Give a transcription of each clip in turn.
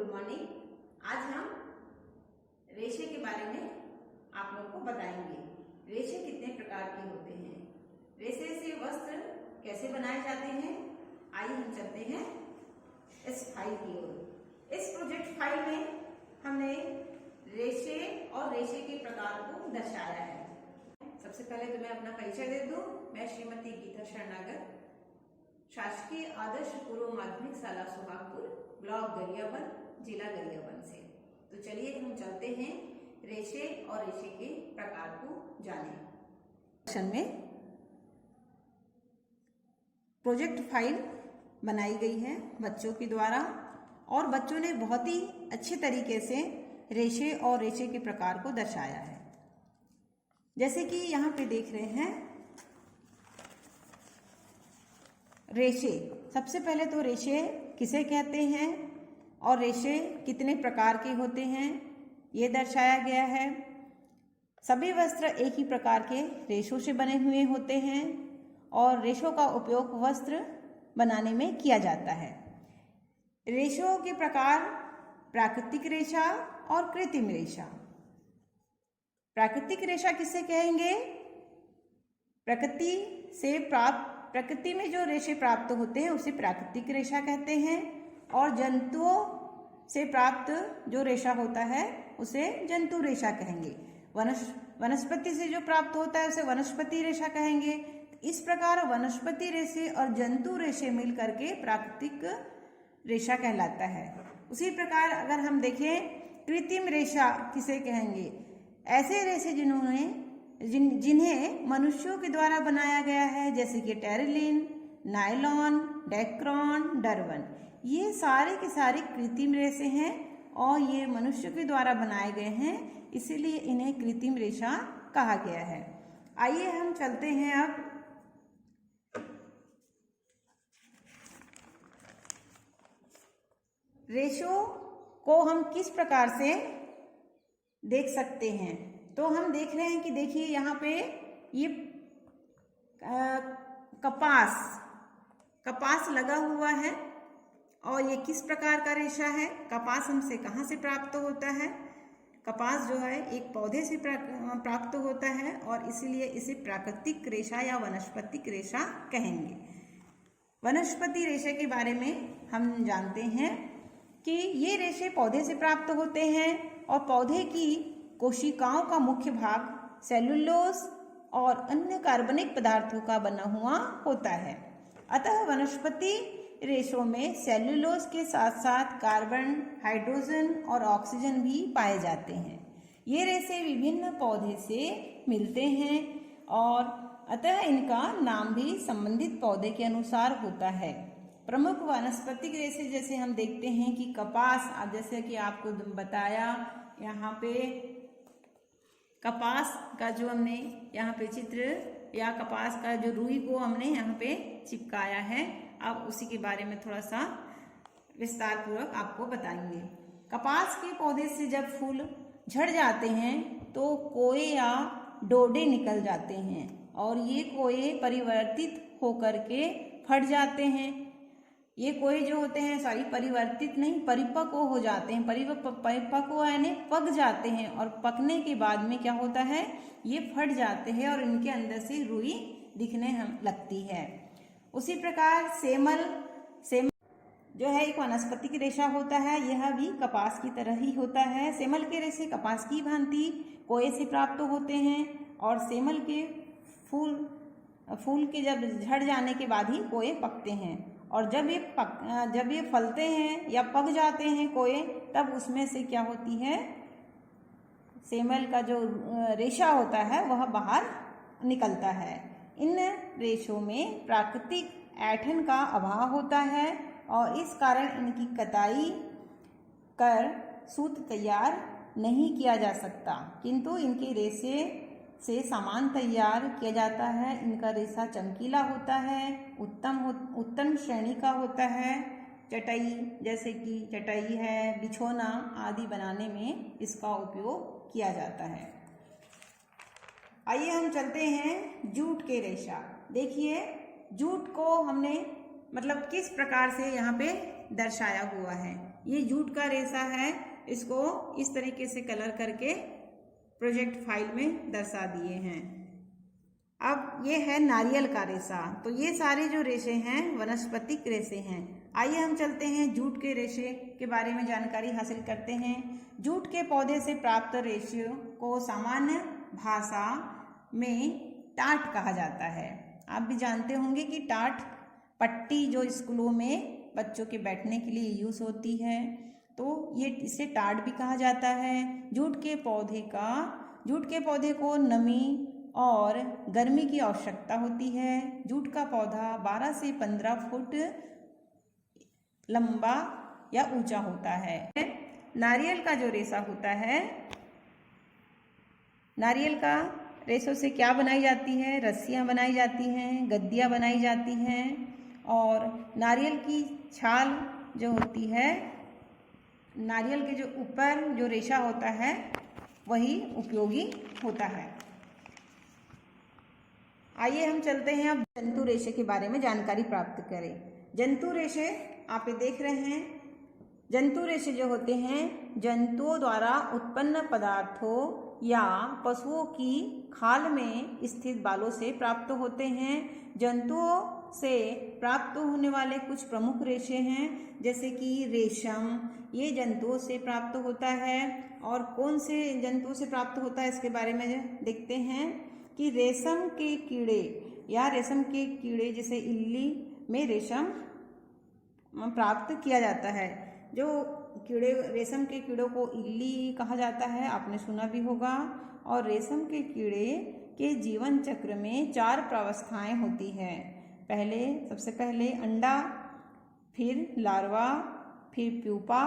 Good morning. आज हम रेशे के बारे में आप लोग को बताएंगे। रेशे कितने प्रकार के होते हैं, रेशे से वस्त्र कैसे बनाए जाते हैं। आइए हम चलते हैं इस फाइल की ओर। इस प्रोजेक्ट फाइल में हमने रेशे और रेशे के प्रकार को दर्शाया है। सबसे पहले तो मैं अपना परिचय दे दूं। मैं श्रीमती गीता शरणागत, शासकीय आदर्श पूर्व माध्यमिक शाला सुहागपुर, ब्लॉक गरियाबंद, जिला गरियाबंद से। तो चलिए हम चलते हैं रेशे और रेशे के प्रकार को जाने। में प्रोजेक्ट फाइल बनाई गई है बच्चों के द्वारा और बच्चों ने बहुत ही अच्छे तरीके से रेशे और रेशे के प्रकार को दर्शाया है। जैसे कि यहाँ पे देख रहे हैं रेशे। सबसे पहले तो रेशे किसे कहते हैं और रेशे कितने प्रकार के होते हैं ये दर्शाया गया है। सभी वस्त्र एक ही प्रकार के रेशों से बने हुए होते हैं और रेशों का उपयोग वस्त्र बनाने में किया जाता है। रेशों के प्रकार प्राकृतिक रेशा और कृत्रिम रेशा। प्राकृतिक रेशा किसे कहेंगे? प्रकृति में जो रेशे प्राप्त होते हैं उसे प्राकृतिक रेशा कहते हैं और जंतुओं से प्राप्त जो रेशा होता है उसे जंतु रेशा कहेंगे। वनस्पति से जो प्राप्त होता है उसे वनस्पति रेशा कहेंगे। इस प्रकार वनस्पति रेशे और जंतु रेशे मिल करके प्राकृतिक रेशा कहलाता है। उसी प्रकार अगर हम देखें कृत्रिम रेशा किसे कहेंगे? ऐसे रेशे जिन्हें मनुष्यों के द्वारा बनाया गया है, जैसे कि टेरिलिन, नायलॉन, डेक्रॉन, डरवन। ये सारे के सारे कृत्रिम रेशे हैं और ये मनुष्य के द्वारा बनाए गए हैं, इसीलिए इन्हें कृत्रिम रेशा कहा गया है। आइए हम चलते हैं अब रेशों को हम किस प्रकार से देख सकते हैं। तो हम देख रहे हैं कि देखिए यहाँ पे ये कपास लगा हुआ है और ये किस प्रकार का रेशा है। कपास हमसे कहाँ से प्राप्त होता है? कपास जो है एक पौधे से प्राप्त होता है और इसीलिए इसे प्राकृतिक रेशा या वनस्पतिक रेशा कहेंगे। वनस्पति रेशे के बारे में हम जानते हैं कि ये रेशे पौधे से प्राप्त होते हैं और पौधे की कोशिकाओं का मुख्य भाग सेलुलोज और अन्य कार्बनिक पदार्थों का बना हुआ होता है। अतः वनस्पति रेशों में सेलुलोज के साथ साथ कार्बन, हाइड्रोजन और ऑक्सीजन भी पाए जाते हैं। ये रेशे विभिन्न पौधे से मिलते हैं और अतः इनका नाम भी संबंधित पौधे के अनुसार होता है। प्रमुख वनस्पतिक रेशे जैसे हम देखते हैं कि कपास, जैसे कि आपको बताया यहाँ पे कपास का जो हमने यहाँ पे चित्र या कपास का जो रुई को हमने यहाँ पे चिपकाया है। अब उसी के बारे में थोड़ा सा विस्तार पूर्वक आपको बताएंगे। कपास के पौधे से जब फूल झड़ जाते हैं तो कोए या डोडे निकल जाते हैं और ये कोए परिवर्तित होकर के फट जाते हैं। ये कोए जो होते हैं परिवर्तित नहीं, परिपक्व हो जाते हैं। परिपक्व यानी पक जाते हैं और पकने के बाद में क्या होता है, ये फट जाते हैं और इनके अंदर से रुई दिखने लगती है। उसी प्रकार सेमल जो है एक वनस्पतिक रेशा होता है। यह भी कपास की तरह ही होता है। सेमल के रेशे कपास की भांति कोए से प्राप्त होते हैं और सेमल के फूल के जब झड़ जाने के बाद ही कोए पकते हैं और जब ये फलते हैं या पक जाते हैं कोए, तब उसमें से क्या होती है, सेमल का जो रेशा होता है वह बाहर निकलता है। इन रेशों में प्राकृतिक ऐंठन का अभाव होता है और इस कारण इनकी कताई कर सूत तैयार नहीं किया जा सकता, किंतु इनके रेशे से सामान तैयार किया जाता है। इनका रेशा चमकीला होता है, उत्तम श्रेणी का होता है। चटाई, जैसे कि चटाई है, बिछौना आदि बनाने में इसका उपयोग किया जाता है। आइए हम चलते हैं जूट के रेशा। देखिए जूट को हमने किस प्रकार से यहाँ पे दर्शाया हुआ है। ये जूट का रेशा है, इसको इस तरीके से कलर करके प्रोजेक्ट फाइल में दर्शा दिए हैं। अब ये है नारियल का रेशा। तो ये सारे जो रेशे हैं वनस्पतिक रेशे हैं। आइए हम चलते हैं जूट के रेशे के बारे में जानकारी हासिल करते हैं। जूट के पौधे से प्राप्त रेशे को सामान्य भाषा में टाट कहा जाता है। आप भी जानते होंगे कि टाट पट्टी जो स्कूलों में बच्चों के बैठने के लिए यूज होती है, तो ये इसे टाट भी कहा जाता है। जूट के पौधे को नमी और गर्मी की आवश्यकता होती है। जूट का पौधा 12 से 15 फुट लंबा या ऊंचा होता है। नारियल का जो रेशा होता है, नारियल का रेशों से क्या बनाई जाती है? रस्सियां बनाई जाती हैं, गद्दियां बनाई जाती हैं, और नारियल की छाल जो होती है, नारियल के जो ऊपर जो रेशा होता है वही उपयोगी होता है। आइए हम चलते हैं अब जंतु रेशे के बारे में जानकारी प्राप्त करें। जंतु रेशे आप ये देख रहे हैं। जंतु रेशे जो होते हैं जंतुओं द्वारा उत्पन्न पदार्थों या पशुओं की खाल में स्थित बालों से प्राप्त होते हैं। जंतुओं से प्राप्त होने वाले कुछ प्रमुख रेशे हैं, जैसे कि रेशम, ये जंतुओं से प्राप्त होता है। और कौन से जंतुओं से प्राप्त होता है इसके बारे में देखते हैं कि रेशम के कीड़े या रेशम के कीड़े जैसे इल्ली में रेशम प्राप्त किया जाता है। जो कीड़े, रेशम के कीड़ों को इल्ली कहा जाता है, आपने सुना भी होगा। और रेशम के कीड़े के जीवन चक्र में 4 प्रावस्थाएं होती हैं। सबसे पहले अंडा, फिर लार्वा, फिर प्यूपा,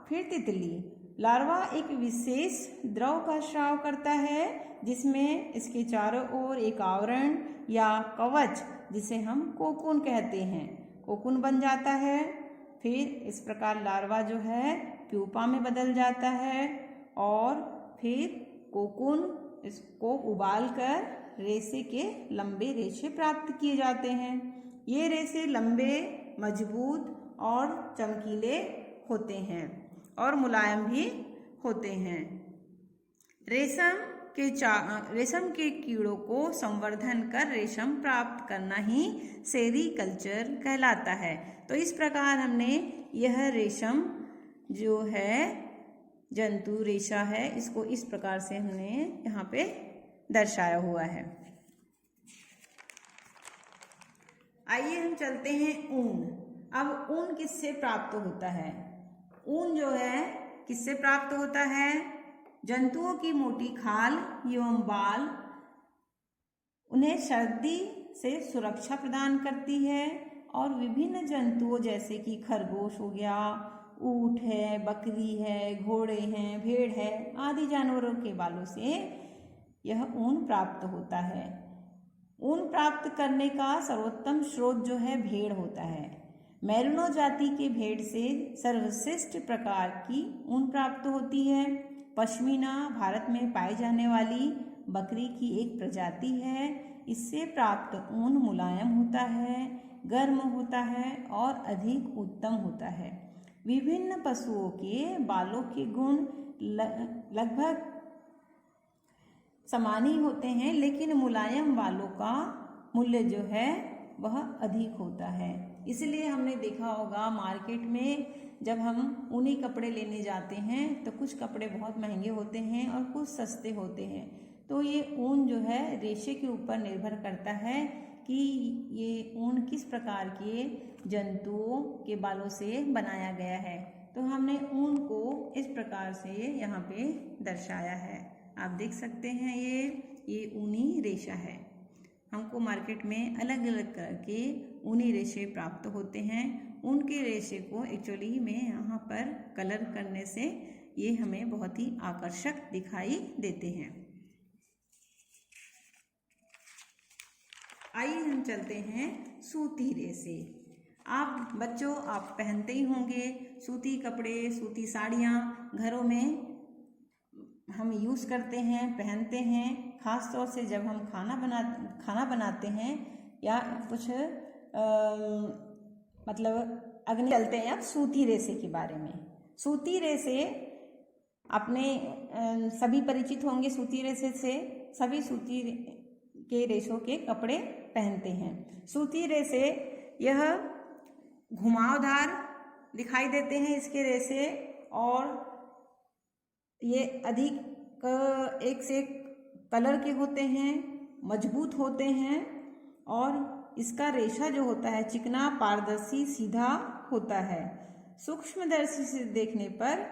फिर तितली। लार्वा एक विशेष द्रव का स्राव करता है जिसमें इसके चारों ओर एक आवरण या कवच, जिसे हम कोकून कहते हैं, कोकून बन जाता है। फिर इस प्रकार लार्वा जो है प्यूपा में बदल जाता है और फिर कोकून इसको उबालकर रेशे के लंबे रेशे प्राप्त किए जाते हैं। ये रेशे लंबे, मजबूत और चमकीले होते हैं और मुलायम भी होते हैं। रेशम के कीड़ों को संवर्धन कर रेशम प्राप्त करना ही सेरीकल्चर कहलाता है। तो इस प्रकार हमने यह रेशम जो है जंतु रेशा है, इसको इस प्रकार से हमने यहाँ पे दर्शाया हुआ है। आइए हम चलते हैं ऊन। अब ऊन किससे प्राप्त होता है? ऊन जो है किससे प्राप्त होता है? जंतुओं की मोटी खाल एवं बाल उन्हें सर्दी से सुरक्षा प्रदान करती है और विभिन्न जंतुओं जैसे कि खरगोश हो गया, ऊंट है, बकरी है, घोड़े हैं, भेड़ है आदि जानवरों के बालों से यह ऊन प्राप्त होता है। ऊन प्राप्त करने का सर्वोत्तम स्रोत जो है भेड़ होता है। मेरिनो जाति के भेड़ से सर्वश्रेष्ठ प्रकार की ऊन प्राप्त होती है। पश्मीना भारत में पाई जाने वाली बकरी की एक प्रजाति है। इससे प्राप्त ऊन मुलायम होता है, गर्म होता है और अधिक उत्तम होता है। विभिन्न पशुओं के बालों के गुण लगभग समान ही होते हैं, लेकिन मुलायम बालों का मूल्य जो है वह अधिक होता है। इसलिए हमने देखा होगा मार्केट में जब हम ऊनी कपड़े लेने जाते हैं तो कुछ कपड़े बहुत महंगे होते हैं और कुछ सस्ते होते हैं। तो ये ऊन जो है रेशे के ऊपर निर्भर करता है कि ये ऊन किस प्रकार के जंतुओं के बालों से बनाया गया है। तो हमने ऊन को इस प्रकार से यहाँ पे दर्शाया है। आप देख सकते हैं ये ऊनी रेशा है। हमको मार्केट में अलग अलग तरह के ऊनी रेशे प्राप्त होते हैं। ऊन के रेशे को एक्चुअली में यहाँ पर कलर करने से ये हमें बहुत ही आकर्षक दिखाई देते हैं। आइए हम चलते हैं सूती रेशे। आप बच्चों आप पहनते ही होंगे सूती कपड़े, सूती साड़ियाँ घरों में हम यूज़ करते हैं, पहनते हैं। ख़ास तौर से जब हम खाना बनाते हैं या कुछ मतलब अग्नि चलते हैं। अब सूती रेशे के बारे में सूती रेशे अपने सभी परिचित होंगे सूती रेशे से। सभी सूती के रेशों के कपड़े पहनते हैं। सूती रेशे यह घुमावदार दिखाई देते हैं इसके रेशे, और ये अधिक एक से एक कलर के होते हैं, मजबूत होते हैं, और इसका रेशा जो होता है चिकना, पारदर्शी, सीधा होता है। सूक्ष्मदर्शी से देखने पर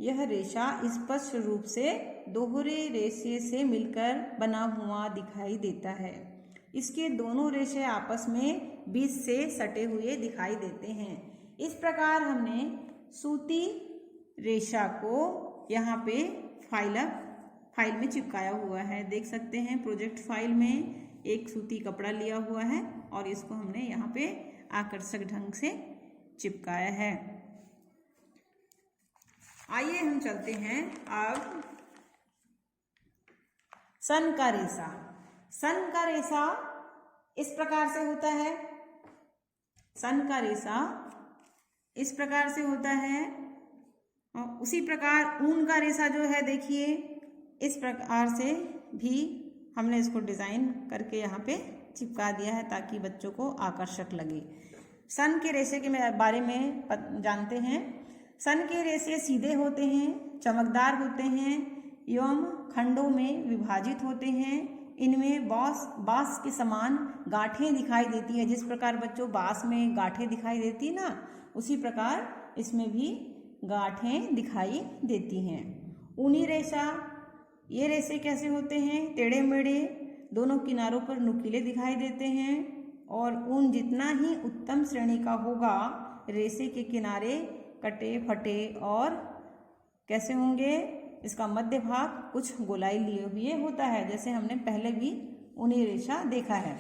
यह रेशा स्पष्ट रूप से दोहरे रेशे से मिलकर बना हुआ दिखाई देता है। इसके दोनों रेशे आपस में बीच से सटे हुए दिखाई देते हैं। इस प्रकार हमने सूती रेशा को यहाँ पे फाइल में चिपकाया हुआ है। देख सकते हैं प्रोजेक्ट फाइल में एक सूती कपड़ा लिया हुआ है और इसको हमने यहाँ पे आकर्षक ढंग से चिपकाया है। आइए हम चलते हैं अब सन का रेशा। सन का रेशा इस प्रकार से होता है। सन का रेशा इस प्रकार से होता है। उसी प्रकार ऊन का रेशा जो है देखिए इस प्रकार से भी हमने इसको डिज़ाइन करके यहाँ पे चिपका दिया है ताकि बच्चों को आकर्षक लगे। सन के रेशे के बारे में जानते हैं। सन के रेशे सीधे होते हैं, चमकदार होते हैं एवं खंडों में विभाजित होते हैं। इनमें बांस के समान गांठें दिखाई देती है। जिस प्रकार बच्चों बांस में गांठें दिखाई देती ना, उसी प्रकार इसमें भी गांठें दिखाई देती हैं। ऊनी रेशा, ये रेशे कैसे होते हैं? टेढ़े मेढ़े, दोनों किनारों पर नुकीले दिखाई देते हैं, और ऊन जितना ही उत्तम श्रेणी का होगा रेशे के किनारे कटे फटे और कैसे होंगे? इसका मध्य भाग कुछ गोलाई लिए हुए होता है, जैसे हमने पहले भी ऊनी रेशा देखा है।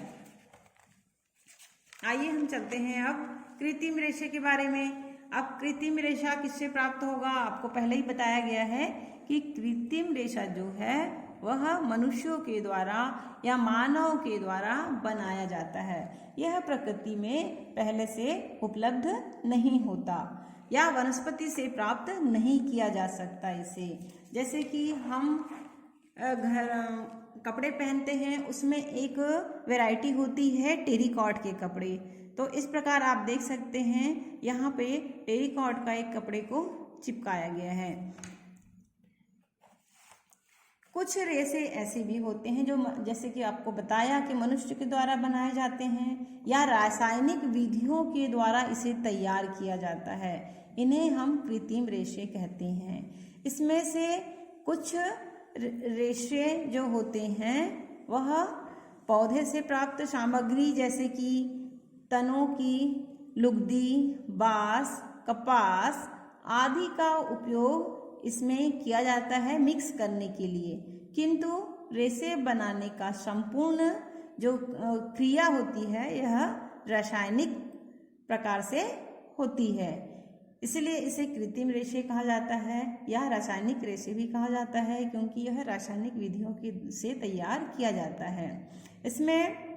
आइए हम चलते हैं अब कृत्रिम रेशे के बारे में। अब कृत्रिम रेशा किससे प्राप्त होगा? आपको पहले ही बताया गया है कि कृत्रिम रेशा जो है वह मनुष्यों के द्वारा या मानव के द्वारा बनाया जाता है। यह प्रकृति में पहले से उपलब्ध नहीं होता या वनस्पति से प्राप्त नहीं किया जा सकता इसे। जैसे कि हम कपड़े पहनते हैं, उसमें एक वैरायटी होती है टेरिकॉट के कपड़े। तो इस प्रकार आप देख सकते हैं यहाँ पे टेरिकॉट का एक कपड़े को चिपकाया गया है। कुछ रेशे ऐसे भी होते हैं जो जैसे कि आपको बताया कि मनुष्य के द्वारा बनाए जाते हैं या रासायनिक विधियों के द्वारा इसे तैयार किया जाता है। इन्हें हम कृत्रिम रेशे कहते हैं। इसमें से कुछ रेशे जो होते हैं वह पौधे से प्राप्त सामग्री जैसे कि तनों की लुगदी, बांस, कपास आदि का उपयोग इसमें किया जाता है मिक्स करने के लिए। किंतु रेशे बनाने का संपूर्ण जो क्रिया होती है यह रासायनिक प्रकार से होती है, इसलिए इसे कृत्रिम रेशे कहा जाता है या रासायनिक रेशे भी कहा जाता है, क्योंकि यह रासायनिक विधियों से तैयार किया जाता है। इसमें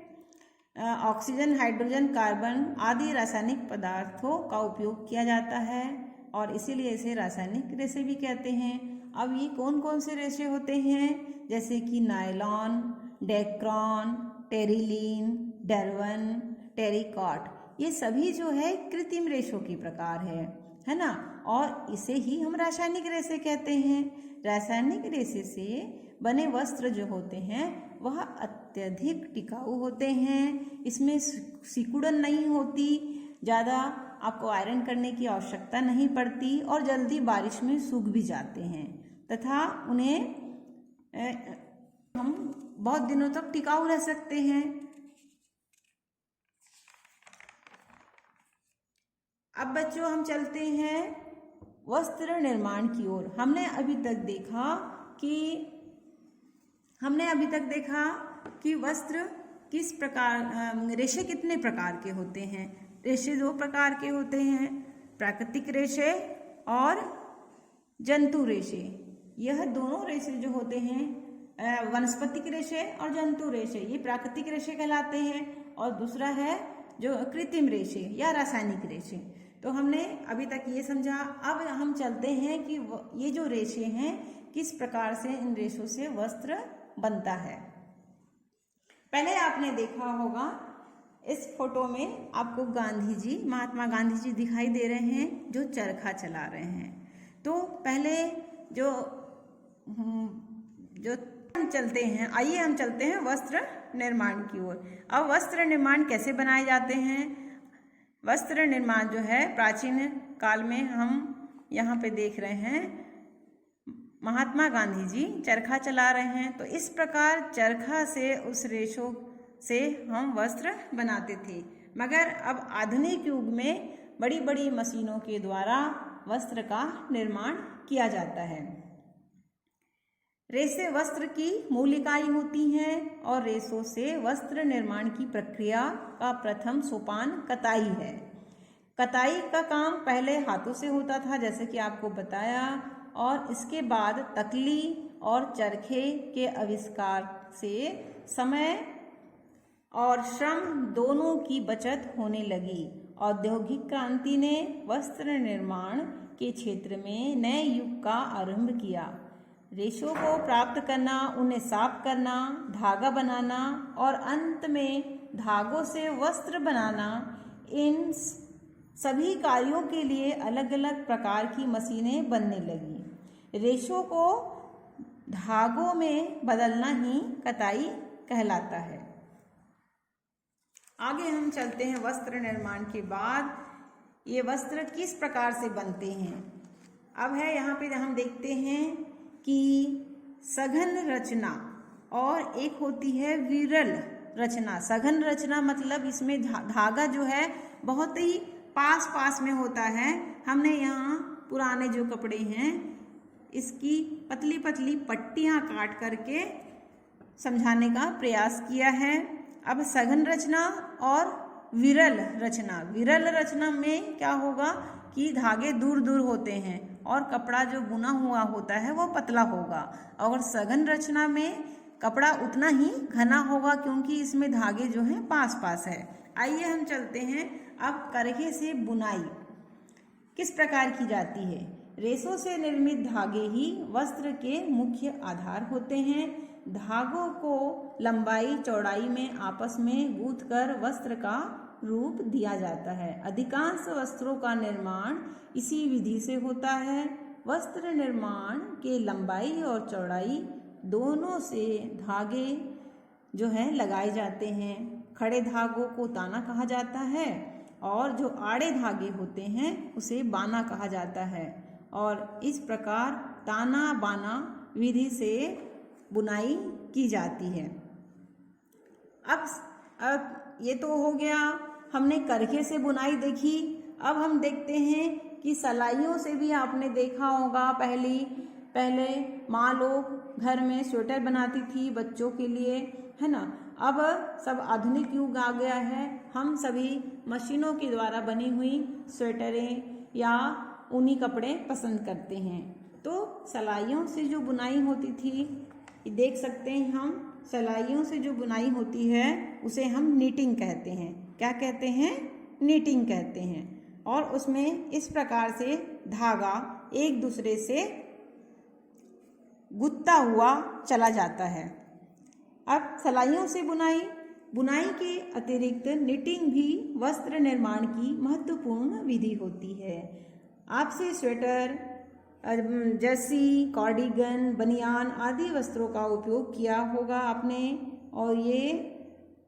ऑक्सीजन, हाइड्रोजन, कार्बन आदि रासायनिक पदार्थों का उपयोग किया जाता है और इसीलिए इसे रासायनिक रेशे भी कहते हैं। अब ये कौन कौन से रेशे होते हैं? जैसे कि नायलॉन, डेक्रॉन, टेरिलीन, डर्वन, टेरिकॉट, ये सभी जो है कृत्रिम रेशों के प्रकार है ना। और इसे ही हम रासायनिक रेशे कहते हैं। रासायनिक रेशे से बने वस्त्र जो होते हैं वह अत्यधिक टिकाऊ होते हैं। इसमें सिकुड़न नहीं होती, ज़्यादा आपको आयरन करने की आवश्यकता नहीं पड़ती और जल्दी बारिश में सूख भी जाते हैं तथा उन्हें हम बहुत दिनों तक टिकाऊ रह सकते हैं। अब बच्चों हम चलते हैं वस्त्र निर्माण की ओर। हमने अभी तक देखा कि वस्त्र किस प्रकार, रेशे कितने प्रकार के होते हैं। रेशे दो प्रकार के होते हैं, प्राकृतिक रेशे और जंतु रेशे। यह दोनों रेशे जो होते हैं वनस्पतिक रेशे और जंतु रेशे, ये प्राकृतिक रेशे कहलाते हैं। और दूसरा है जो कृत्रिम रेशे या रासायनिक रेशे। तो हमने अभी तक ये समझा। अब हम चलते हैं कि ये जो रेशे हैं किस प्रकार से इन रेशों से वस्त्र बनता है। पहले आपने देखा होगा इस फोटो में आपको गांधी जी, महात्मा गांधी जी दिखाई दे रहे हैं जो चरखा चला रहे हैं। तो पहले जो हम चलते हैं, आइए हम चलते हैं वस्त्र निर्माण की ओर। अब वस्त्र निर्माण कैसे बनाए जाते हैं? वस्त्र निर्माण जो है प्राचीन काल में हम यहाँ पे देख रहे हैं महात्मा गांधी जी चरखा चला रहे हैं। तो इस प्रकार चरखा से उस रेशों से हम वस्त्र बनाते थे, मगर अब आधुनिक युग में बड़ी बड़ी मशीनों के द्वारा वस्त्र का निर्माण किया जाता है। रेशे वस्त्र की मूल इकाई होती हैं और रेशों से वस्त्र निर्माण की प्रक्रिया का प्रथम सोपान कताई है। कताई का काम पहले हाथों से होता था जैसे कि आपको बताया, और इसके बाद तकली और चरखे के आविष्कार से समय और श्रम दोनों की बचत होने लगी। औद्योगिक क्रांति ने वस्त्र निर्माण के क्षेत्र में नए युग का आरंभ किया। रेशों को प्राप्त करना, उन्हें साफ करना, धागा बनाना और अंत में धागों से वस्त्र बनाना, इन सभी कार्यों के लिए अलग अलग प्रकार की मशीनें बनने लगी। रेशों को धागों में बदलना ही कताई कहलाता है। आगे हम चलते हैं वस्त्र निर्माण के बाद ये वस्त्र किस प्रकार से बनते हैं। अब है यहाँ पे हम देखते हैं कि सघन रचना और एक होती है विरल रचना। सघन रचना मतलब इसमें धागा जो है बहुत ही पास पास में होता है। हमने यहाँ पुराने जो कपड़े हैं इसकी पतली पतली पट्टियाँ काट करके समझाने का प्रयास किया है। अब सघन रचना और विरल रचना। विरल रचना में क्या होगा कि धागे दूर दूर होते हैं और कपड़ा जो बुना हुआ होता है वो पतला होगा, और सघन रचना में कपड़ा उतना ही घना होगा क्योंकि इसमें धागे जो हैं पास पास है। आइए हम चलते हैं अब करघे से बुनाई किस प्रकार की जाती है। रेशों से निर्मित धागे ही वस्त्र के मुख्य आधार होते हैं। धागों को लंबाई चौड़ाई में आपस में गूंथकर वस्त्र का रूप दिया जाता है। अधिकांश वस्त्रों का निर्माण इसी विधि से होता है। वस्त्र निर्माण के लंबाई और चौड़ाई दोनों से धागे जो है लगाए जाते हैं। खड़े धागों को ताना कहा जाता है और जो आड़े धागे होते हैं उसे बाना कहा जाता है, और इस प्रकार ताना बाना विधि से बुनाई की जाती है। अब ये तो हो गया, हमने करघे से बुनाई देखी। अब हम देखते हैं कि सलाइयों से भी आपने देखा होगा। पहले माँ लोग घर में स्वेटर बनाती थी बच्चों के लिए, है ना। अब सब आधुनिक युग आ गया है, हम सभी मशीनों के द्वारा बनी हुई स्वेटरें या ऊनी कपड़े पसंद करते हैं। तो सलाइयों से जो बुनाई होती थी, देख सकते हैं हम, सलाइयों से जो बुनाई होती है उसे हम नीटिंग कहते हैं। क्या कहते हैं? नीटिंग कहते हैं। और उसमें इस प्रकार से धागा एक दूसरे से गुत्था हुआ चला जाता है। अब सलाइयों से बुनाई के अतिरिक्त निटिंग भी वस्त्र निर्माण की महत्वपूर्ण विधि होती है। आपसे स्वेटर, जर्सी, कार्डिगन, बनियान आदि वस्त्रों का उपयोग किया होगा आपने, और ये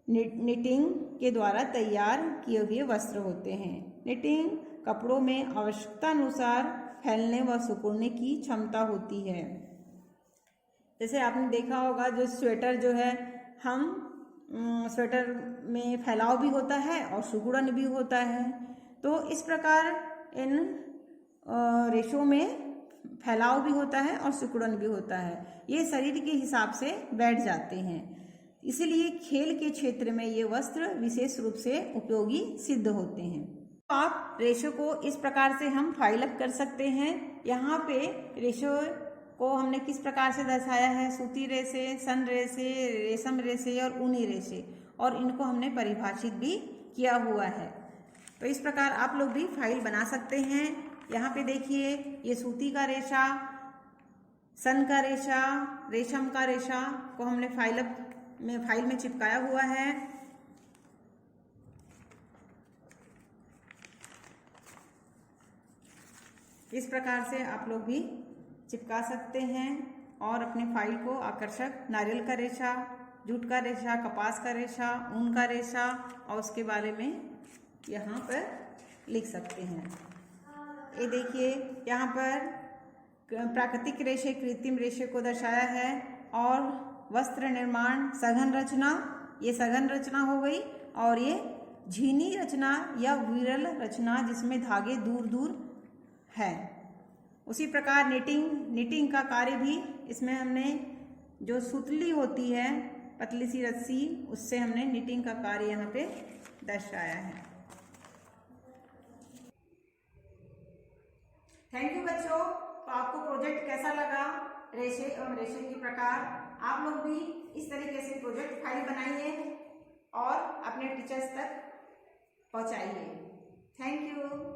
निटिंग के द्वारा तैयार किए हुए वस्त्र होते हैं। निटिंग कपड़ों में आवश्यकता अनुसार फैलने व सिकुड़ने की क्षमता होती है। जैसे आपने देखा होगा जो स्वेटर जो है, हम स्वेटर में फैलाव भी होता है और सिकुड़न भी होता है। तो इस प्रकार इन रेशों में फैलाव भी होता है और सिकुड़न भी होता है। ये शरीर के हिसाब से बैठ जाते हैं, इसलिए खेल के क्षेत्र में ये वस्त्र विशेष रूप से उपयोगी सिद्ध होते हैं। आप रेशों को इस प्रकार से हम फाइल अप कर सकते हैं। यहाँ पे रेशों को हमने किस प्रकार से दर्शाया है, सूती रेशे, सन रेशे, रेशम रेशे और ऊनी रेशे, और इनको हमने परिभाषित भी किया हुआ है। तो इस प्रकार आप लोग भी फाइल बना सकते हैं। यहाँ पे देखिए, ये सूती का रेशा, सन का रेशा, रेशम का रेशा को हमने फाइल में चिपकाया हुआ है। इस प्रकार से आप लोग भी चिपका सकते हैं और अपने फाइल को आकर्षक नारियल का रेशा, जूट का रेशा, कपास का रेशा, ऊन का रेशा और उसके बारे में यहाँ पर लिख सकते हैं। ये देखिए, यहाँ पर प्राकृतिक रेशे, कृत्रिम रेशे को दर्शाया है। और वस्त्र निर्माण सघन रचना, ये सघन रचना हो गई। और ये झीनी रचना या विरल रचना जिसमें धागे दूर दूर है। उसी प्रकार निटिंग का कार्य भी इसमें हमने जो सुतली होती है, पतली सी रस्सी, उससे हमने निटिंग का कार्य यहाँ पे दर्शाया है। थैंक यू बच्चों। तो आपको प्रोजेक्ट कैसा लगा, रेशे एवं रेशे के प्रकार? आप लोग भी इस तरीके से प्रोजेक्ट फाइल बनाइए और अपने टीचर्स तक पहुंचाइए। Thank you.